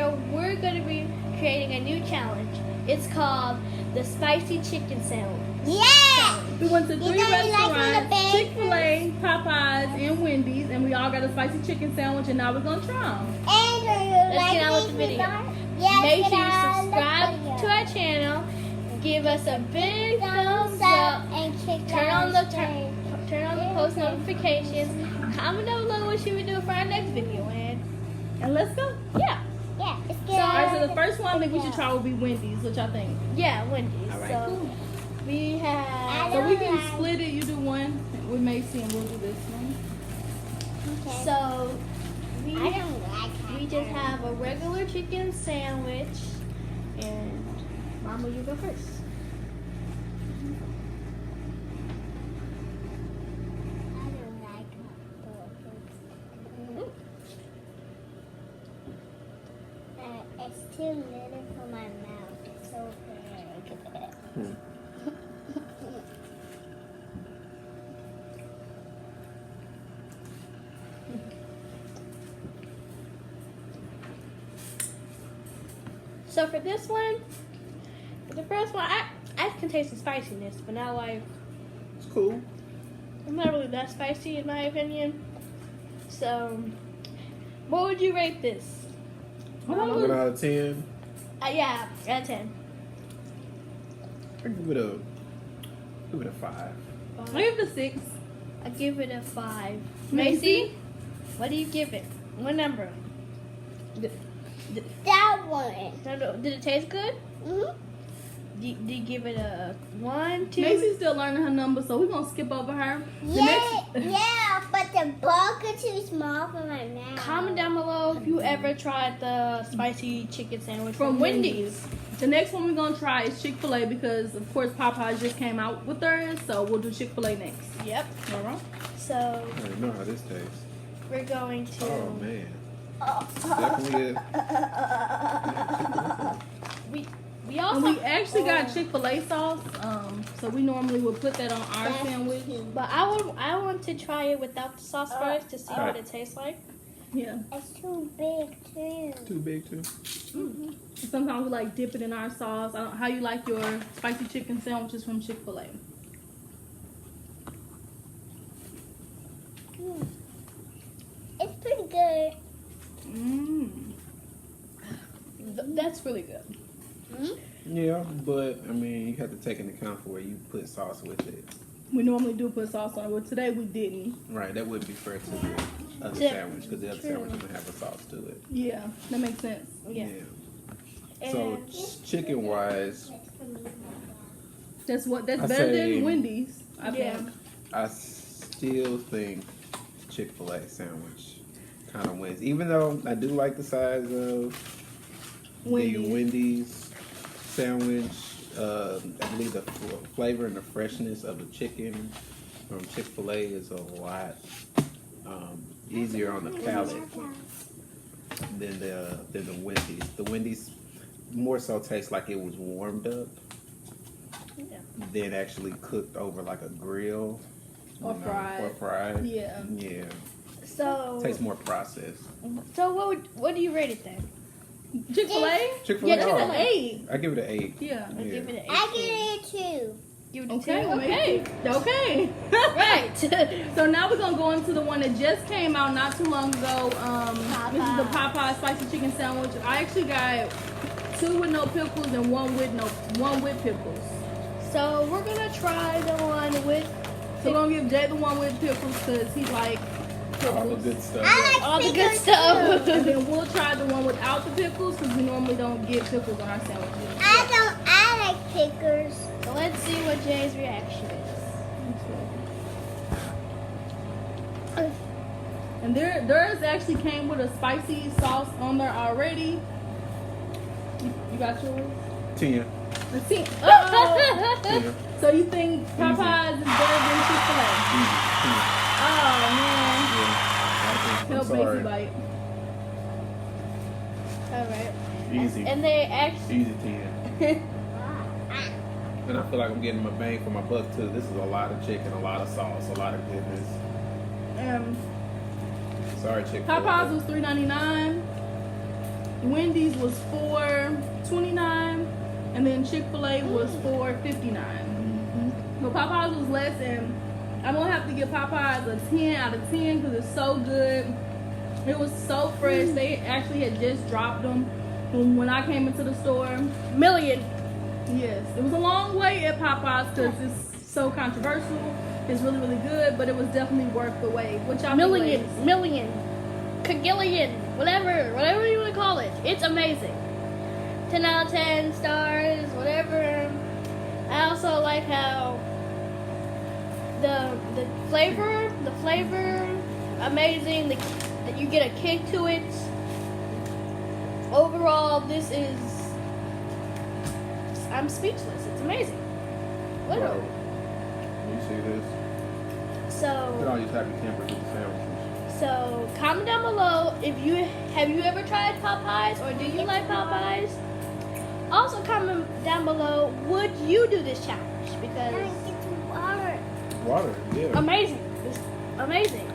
video, we're going to be creating a new challenge. It's called the Spicy Chicken Sandwich. Yeah! We went to 3 restaurants, like Chick-fil-A, Popeyes, and Wendy's, and we all got a spicy chicken sandwich, and now we're going to try them. And Let's get on with the video. Make sure you subscribe to our channel, give us a big thumbs up, and turn on the post notifications, comment down below what you would do for our next video, And let's go. yeah, it's good. All right, so the first one I think we should try will be Wendy's, which I think. yeah, Wendy's. All right, So cool. we have. So we can split it. You do one with Macy, and we'll do this one. Okay. So we I don't like we just have a regular chicken sandwich, and Mama, you go first. I don't like it's too little for my mouth. It's so big. So for this one, for the first one, I can taste the spiciness, but not like It's cool. I'm not really that spicy in my opinion. So, what would you rate this? 1 out of 10. Yeah, out of 10. I give it a 5. I give it a 6. I give it a 5. Macy? Macy, what do you give it? What number? That one. No, did it taste good? Mm-hmm. Did you give it a 1, 2? Macy's still learning her number, so we're gonna skip over her. Yeah, but the burger too small for my mouth. Comment down below if you ever tried the spicy chicken sandwich from Wendy's. The next one we're gonna try is Chick-fil-A because of course Popeyes just came out with theirs, so we'll do Chick-fil-A next. Yep. All right. So I don't know how this tastes. we're going to. Oh man. Definitely We And also. we actually got Chick-fil-A sauce, so we normally would put that on our sandwich. But I want to try it without the sauce first to see what it tastes like. Yeah. It's too big too. too big too. Sometimes we like dip it in our sauce. I don't, how you like your spicy chicken sandwiches from Chick-fil-A? It's pretty good. That's really good. Yeah, but I mean, you have to take into account for where you put sauce with it. We normally do put sauce on it, but today we didn't. Right, that wouldn't be fair to the other Yeah, sandwich because the other sandwich doesn't have a sauce to it. Yeah, that makes sense. Yeah. So And- chicken wise, That's I better say- than Wendy's. I Yeah. think. I still think Chick-fil-A sandwich kind of wins. Even though I do like the size of the Wendy's sandwich. I believe the flavor and the freshness of the chicken from Chick-fil-A is a lot easier on the palate than the Wendy's. The Wendy's more so tastes like it was warmed up than actually cooked over like a grill Or fried. Or fried. Yeah. Yeah. So. Tastes more processed. So what do you rate it then? Chick-fil-A? Chick-fil-A. Yeah, Chick-fil-A. I give it an 8. Yeah. I give it an 8. I give it a 2. Give it a Okay. 2. Okay. Right. So now we're gonna go into the one that just came out not too long ago. This is the Popeye spicy chicken sandwich. I actually got 2 with no pickles and one with pickles. So we're gonna try the one with. So we're gonna give Jay the one with pickles because he like All the pickles. good stuff. I like all the good pickles stuff. And then we'll try the one without the pickles because we normally don't get pickles on our sandwiches. I like pickles. So let's see what Jay's reaction is. And theirs actually came with a spicy sauce on there already. You got yours? 10. Let's see. 10. So you think Popeyes is better than Chick-fil-A? Oh man. Yeah. I'm Help sorry. Macy bite. Alright. Easy. And they actually. Easy 10. And I feel like I'm getting my bang for my buck too. This is a lot of chicken, a lot of sauce, a lot of goodness. Sorry, Chick-fil-A. Popeyes was $3.99. Wendy's was $4.29, and then Chick-fil-A was $4.59. But Popeyes was less, and I'm gonna have to give Popeyes a 10 out of 10 because it's so good. It was so fresh. They actually had just dropped them when I came into the store. Million. Yes, it was a long wait at Popeyes because it's so controversial. It's really, really good, but it was definitely worth the wait. Which I Million. Kagillion. Whatever you want to call it. It's amazing. 10 out of 10 stars, whatever. I also like how the flavor, amazing. That you get a kick to it. Overall, this is, I'm speechless. It's amazing. Literally. You see this? Look at So, all these happy campers with the sandwiches. so comment down below if you have you ever tried Popeyes or do you like Popeyes? Also comment down below, would you do this challenge? Because Get some water. Water, yeah. amazing. It's amazing.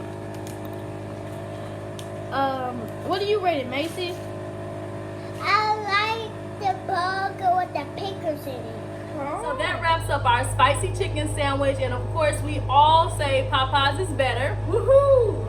What do you rate it, Macy? I like the burger with the pickles in it. So that wraps up our spicy chicken sandwich, and of course we all say Popeyes is better. Woohoo!